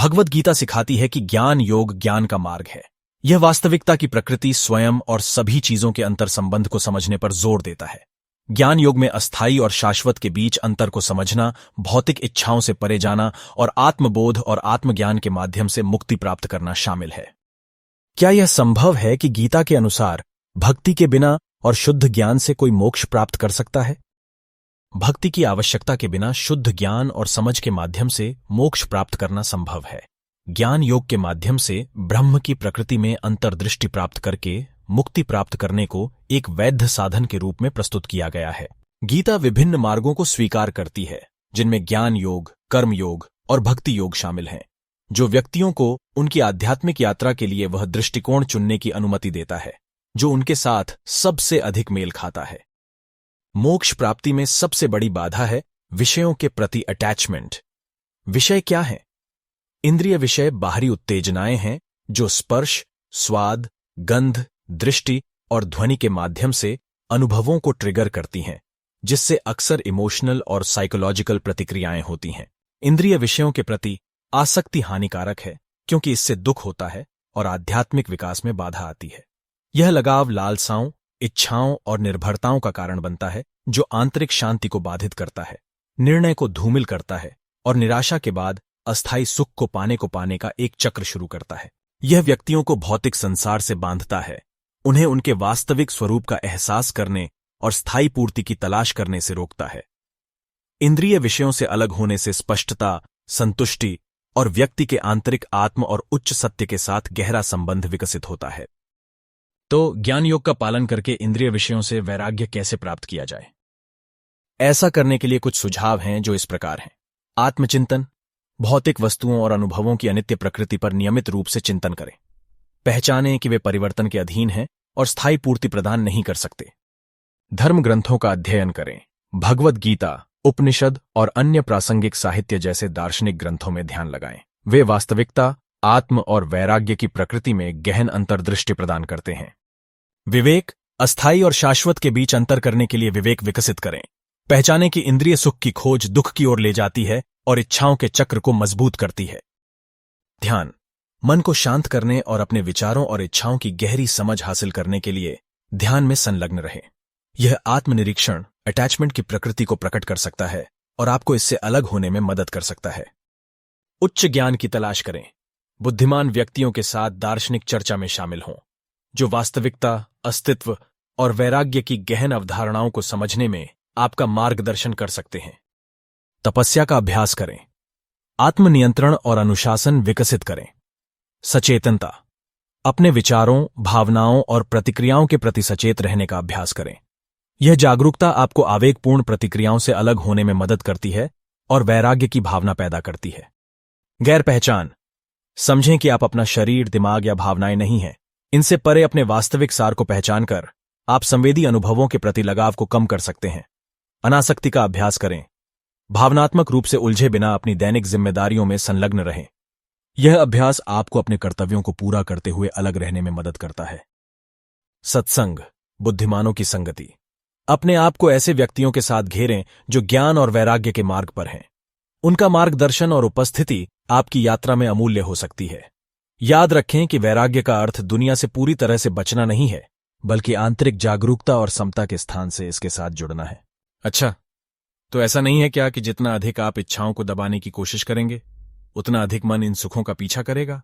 भगवद गीता सिखाती है कि ज्ञान योग ज्ञान का मार्ग है। यह वास्तविकता की प्रकृति, स्वयं और सभी चीजों के अंतर संबंध को समझने पर जोर देता है। ज्ञान योग में अस्थायी और शाश्वत के बीच अंतर को समझना, भौतिक इच्छाओं से परे जाना और आत्मबोध और आत्मज्ञान के माध्यम से मुक्ति प्राप्त करना शामिल है। क्या यह संभव है कि गीता के अनुसार भक्ति के बिना और शुद्ध ज्ञान से कोई मोक्ष प्राप्त कर सकता है? भक्ति की आवश्यकता के बिना शुद्ध ज्ञान और समझ के माध्यम से मोक्ष प्राप्त करना संभव है। ज्ञान योग के माध्यम से ब्रह्म की प्रकृति में अंतर्दृष्टि प्राप्त करके मुक्ति प्राप्त करने को एक वैध साधन के रूप में प्रस्तुत किया गया है। गीता विभिन्न मार्गों को स्वीकार करती है, जिनमें ज्ञान योग, कर्म योग और भक्ति योग शामिल हैं, जो व्यक्तियों को उनकी आध्यात्मिक यात्रा के लिए वह दृष्टिकोण चुनने की अनुमति देता है जो उनके साथ सबसे अधिक मेल खाता है। मोक्ष प्राप्ति में सबसे बड़ी बाधा है विषयों के प्रति अटैचमेंट। विषय क्या है? इंद्रिय विषय बाहरी उत्तेजनाएं हैं जो स्पर्श, स्वाद, गंध, दृष्टि और ध्वनि के माध्यम से अनुभवों को ट्रिगर करती हैं, जिससे अक्सर इमोशनल और साइकोलॉजिकल प्रतिक्रियाएं होती हैं। इंद्रिय विषयों के प्रति आसक्ति हानिकारक है क्योंकि इससे दुख होता है और आध्यात्मिक विकास में बाधा आती है। यह लगाव लालसाओं, इच्छाओं और निर्भरताओं का कारण बनता है, जो आंतरिक शांति को बाधित करता है, निर्णय को धूमिल करता है और निराशा के बाद अस्थायी सुख को पाने का एक चक्र शुरू करता है। यह व्यक्तियों को भौतिक संसार से बांधता है, उन्हें उनके वास्तविक स्वरूप का एहसास करने और स्थायी पूर्ति की तलाश करने से रोकता है। इंद्रिय विषयों से अलग होने से स्पष्टता, संतुष्टि और व्यक्ति के आंतरिक आत्म और उच्च सत्य के साथ गहरा संबंध विकसित होता है। तो ज्ञान योग का पालन करके इंद्रिय विषयों से वैराग्य कैसे प्राप्त किया जाए? ऐसा करने के लिए कुछ सुझाव हैं जो इस प्रकार हैं। आत्मचिंतन, भौतिक वस्तुओं और अनुभवों की अनित्य प्रकृति पर नियमित रूप से चिंतन करें। पहचानें कि वे परिवर्तन के अधीन हैं और स्थायी पूर्ति प्रदान नहीं कर सकते। धर्म ग्रंथों का अध्ययन करें। भगवद गीता, उपनिषद और अन्य प्रासंगिक साहित्य जैसे दार्शनिक ग्रंथों में ध्यान लगाएं। वे वास्तविकता, आत्म और वैराग्य की प्रकृति में गहन अंतर्दृष्टि प्रदान करते हैं। विवेक, अस्थायी और शाश्वत के बीच अंतर करने के लिए विवेक विकसित करें। पहचानें कि इंद्रिय सुख की खोज दुख की ओर ले जाती है और इच्छाओं के चक्र को मजबूत करती है। ध्यान, मन को शांत करने और अपने विचारों और इच्छाओं की गहरी समझ हासिल करने के लिए ध्यान में संलग्न रहें। यह आत्मनिरीक्षण अटैचमेंट की प्रकृति को प्रकट कर सकता है और आपको इससे अलग होने में मदद कर सकता है। उच्च ज्ञान की तलाश करें। बुद्धिमान व्यक्तियों के साथ दार्शनिक चर्चा में शामिल हों, जो वास्तविकता, अस्तित्व और वैराग्य की गहन अवधारणाओं को समझने में आपका मार्गदर्शन कर सकते हैं। तपस्या का अभ्यास करें। आत्मनियंत्रण और अनुशासन विकसित करें। सचेतनता, अपने विचारों, भावनाओं और प्रतिक्रियाओं के प्रति सचेत रहने का अभ्यास करें। यह जागरूकता आपको आवेगपूर्ण प्रतिक्रियाओं से अलग होने में मदद करती है और वैराग्य की भावना पैदा करती है। गैर पहचान, समझें कि आप अपना शरीर, दिमाग या भावनाएं नहीं हैं। इनसे परे अपने वास्तविक सार को पहचानकर आप संवेदी अनुभवों के प्रति लगाव को कम कर सकते हैं। अनासक्ति का अभ्यास करें। भावनात्मक रूप से उलझे बिना अपनी दैनिक जिम्मेदारियों में संलग्न रहें। यह अभ्यास आपको अपने कर्तव्यों को पूरा करते हुए अलग रहने में मदद करता है। सत्संग, बुद्धिमानों की संगति, अपने आप को ऐसे व्यक्तियों के साथ घेरें जो ज्ञान और वैराग्य के मार्ग पर हैं। उनका मार्गदर्शन और उपस्थिति आपकी यात्रा में अमूल्य हो सकती है। याद रखें कि वैराग्य का अर्थ दुनिया से पूरी तरह से बचना नहीं है, बल्कि आंतरिक जागरूकता और समता के स्थान से इसके साथ जुड़ना है। अच्छा, तो ऐसा नहीं है क्या कि जितना अधिक आप इच्छाओं को दबाने की कोशिश करेंगे, उतना अधिक मन इन सुखों का पीछा करेगा?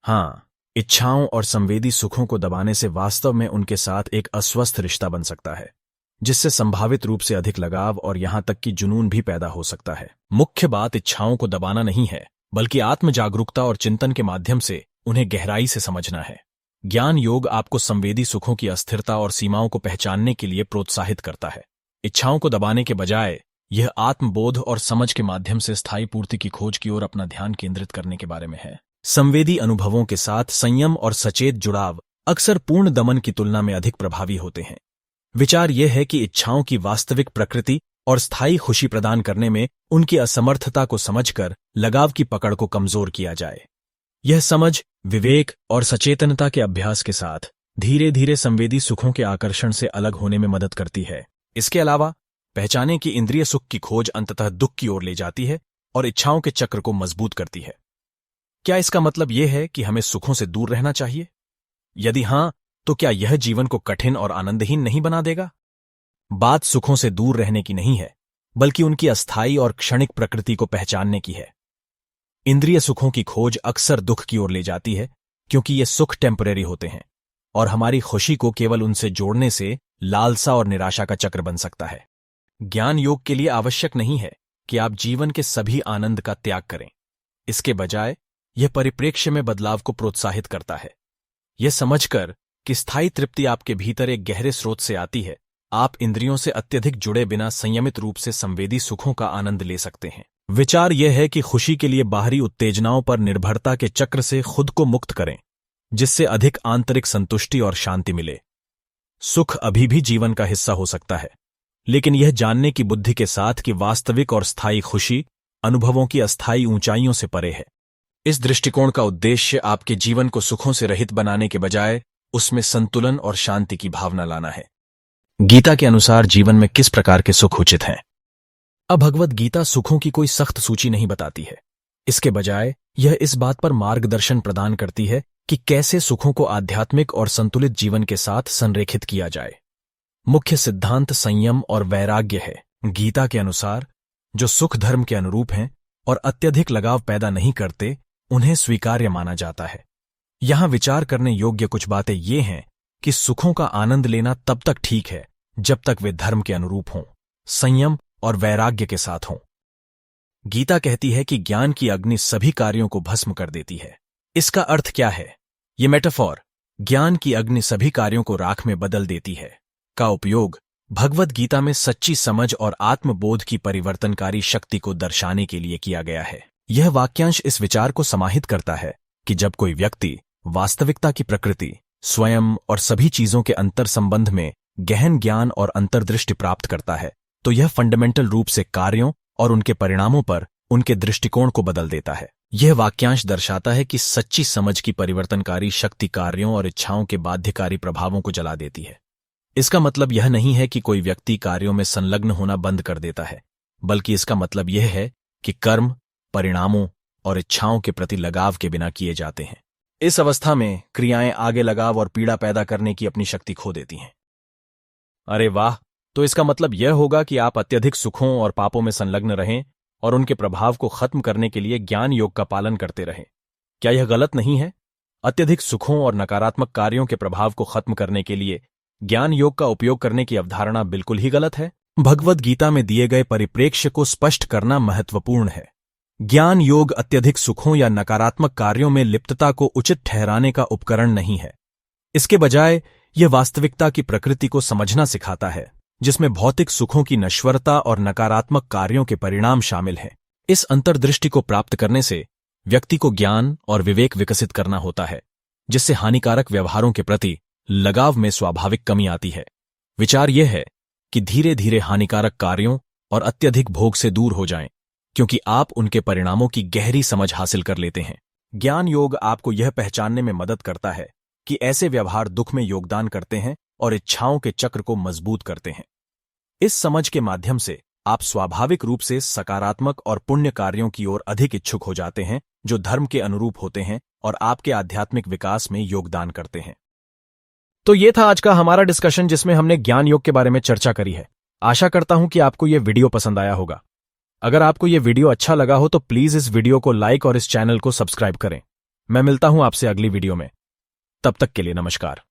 हाँ, इच्छाओं और संवेदी सुखों को दबाने से वास्तव में उनके साथ एक अस्वस्थ रिश्ता बन सकता है, जिससे संभावित रूप से अधिक लगाव और यहां तक कि जुनून भी पैदा हो सकता है। मुख्य बात इच्छाओं को दबाना नहीं है, बल्कि आत्म जागरूकता और चिंतन के माध्यम से उन्हें गहराई से समझना है। ज्ञान योग आपको संवेदी सुखों की अस्थिरता और सीमाओं को पहचानने के लिए प्रोत्साहित करता है। इच्छाओं को दबाने के बजाय यह आत्मबोध और समझ के माध्यम से स्थायी पूर्ति की खोज की ओर अपना ध्यान केंद्रित करने के बारे में है। संवेदी अनुभवों के साथ संयम और सचेत जुड़ाव अक्सर पूर्ण दमन की तुलना में अधिक प्रभावी होते हैं। विचार यह है कि इच्छाओं की वास्तविक प्रकृति और स्थायी खुशी प्रदान करने में उनकी असमर्थता को समझकर लगाव की पकड़ को कमजोर किया जाए। यह समझ, विवेक और सचेतनता के अभ्यास के साथ धीरे धीरे संवेदी सुखों के आकर्षण से अलग होने में मदद करती है। इसके अलावा पहचानें कि इंद्रिय सुख की खोज अंततः दुख की ओर ले जाती है और इच्छाओं के चक्र को मजबूत करती है। क्या इसका मतलब यह है कि हमें सुखों से दूर रहना चाहिए? यदि हां, तो क्या यह जीवन को कठिन और आनंदहीन नहीं बना देगा? बात सुखों से दूर रहने की नहीं है, बल्कि उनकी अस्थायी और क्षणिक प्रकृति को पहचानने की है। इंद्रिय सुखों की खोज अक्सर दुख की ओर ले जाती है, क्योंकि ये सुख टेम्परेरी होते हैं और हमारी खुशी को केवल उनसे जोड़ने से लालसा और निराशा का चक्र बन सकता है। ज्ञान योग के लिए आवश्यक नहीं है कि आप जीवन के सभी आनंद का त्याग करें। इसके बजाय यह परिप्रेक्ष्य में बदलाव को प्रोत्साहित करता है। यह समझकर कि स्थायी तृप्ति आपके भीतर एक गहरे स्रोत से आती है, आप इंद्रियों से अत्यधिक जुड़े बिना संयमित रूप से संवेदी सुखों का आनंद ले सकते हैं। विचार यह है कि खुशी के लिए बाहरी उत्तेजनाओं पर निर्भरता के चक्र से खुद को मुक्त करें, जिससे अधिक आंतरिक संतुष्टि और शांति मिले। सुख अभी भी जीवन का हिस्सा हो सकता है, लेकिन यह जानने की बुद्धि के साथ कि वास्तविक और स्थायी खुशी अनुभवों की अस्थायी ऊंचाइयों से परे है। इस दृष्टिकोण का उद्देश्य आपके जीवन को सुखों से रहित बनाने के बजाय उसमें संतुलन और शांति की भावना लाना है। गीता के अनुसार जीवन में किस प्रकार के सुख उचित हैं? अब भगवद गीता सुखों की कोई सख्त सूची नहीं बताती है। इसके बजाय यह इस बात पर मार्गदर्शन प्रदान करती है कि कैसे सुखों को आध्यात्मिक और संतुलित जीवन के साथ संरेखित किया जाए। मुख्य सिद्धांत संयम और वैराग्य है। गीता के अनुसार जो सुख धर्म के अनुरूप हैं और अत्यधिक लगाव पैदा नहीं करते, उन्हें स्वीकार्य माना जाता है। यहां विचार करने योग्य कुछ बातें ये हैं कि सुखों का आनंद लेना तब तक ठीक है जब तक वे धर्म के अनुरूप हों, संयम और वैराग्य के साथ हों। गीता कहती है कि ज्ञान की अग्नि सभी कार्यों को भस्म कर देती है। इसका अर्थ क्या है? ये मेटाफोर, ज्ञान की अग्नि सभी कार्यों को राख में बदल देती है, का उपयोग भगवद गीता में सच्ची समझ और आत्मबोध की परिवर्तनकारी शक्ति को दर्शाने के लिए किया गया है। यह वाक्यांश इस विचार को समाहित करता है कि जब कोई व्यक्ति वास्तविकता की प्रकृति, स्वयं और सभी चीजों के अंतर संबंध में गहन ज्ञान और अंतर्दृष्टि प्राप्त करता है, तो यह फंडामेंटल रूप से कार्यों और उनके परिणामों पर उनके दृष्टिकोण को बदल देता है। यह वाक्यांश दर्शाता है कि सच्ची समझ की परिवर्तनकारी शक्ति कार्यों और इच्छाओं के बाध्यकारी प्रभावों को जला देती है। इसका मतलब यह नहीं है कि कोई व्यक्ति कार्यों में संलग्न होना बंद कर देता है, बल्कि इसका मतलब यह है कि कर्म परिणामों और इच्छाओं के प्रति लगाव के बिना किए जाते हैं। इस अवस्था में क्रियाएं आगे लगाव और पीड़ा पैदा करने की अपनी शक्ति खो देती हैं। अरे वाह! तो इसका मतलब यह होगा कि आप अत्यधिक सुखों और पापों में संलग्न रहें और उनके प्रभाव को खत्म करने के लिए ज्ञान योग का पालन करते रहें। क्या यह गलत नहीं है? अत्यधिक सुखों और नकारात्मक कार्यों के प्रभाव को खत्म करने के लिए ज्ञान योग का उपयोग करने की अवधारणा बिल्कुल ही गलत है। भगवद गीता में दिए गए परिप्रेक्ष्य को स्पष्ट करना महत्वपूर्ण है। ज्ञान योग अत्यधिक सुखों या नकारात्मक कार्यों में लिप्तता को उचित ठहराने का उपकरण नहीं है। इसके बजाय यह वास्तविकता की प्रकृति को समझना सिखाता है, जिसमें भौतिक सुखों की नश्वरता और नकारात्मक कार्यों के परिणाम शामिल हैं। इस अंतर्दृष्टि को प्राप्त करने से व्यक्ति को ज्ञान और विवेक विकसित करना होता है, जिससे हानिकारक व्यवहारों के प्रति लगाव में स्वाभाविक कमी आती है। विचार यह है कि धीरे धीरे हानिकारक कार्यों और अत्यधिक भोग से दूर हो जाएं, क्योंकि आप उनके परिणामों की गहरी समझ हासिल कर लेते हैं। ज्ञान योग आपको यह पहचानने में मदद करता है कि ऐसे व्यवहार दुख में योगदान करते हैं और इच्छाओं के चक्र को मजबूत करते हैं। इस समझ के माध्यम से आप स्वाभाविक रूप से सकारात्मक और पुण्य कार्यों की ओर अधिक इच्छुक हो जाते हैं, जो धर्म के अनुरूप होते हैं और आपके आध्यात्मिक विकास में योगदान करते हैं। तो ये था आज का हमारा डिस्कशन, जिसमें हमने ज्ञान योग के बारे में चर्चा करी है। आशा करता हूं कि आपको यह वीडियो पसंद आया होगा। अगर आपको यह वीडियो अच्छा लगा हो तो प्लीज इस वीडियो को लाइक और इस चैनल को सब्सक्राइब करें। मैं मिलता हूं आपसे अगली वीडियो में। तब तक के लिए नमस्कार।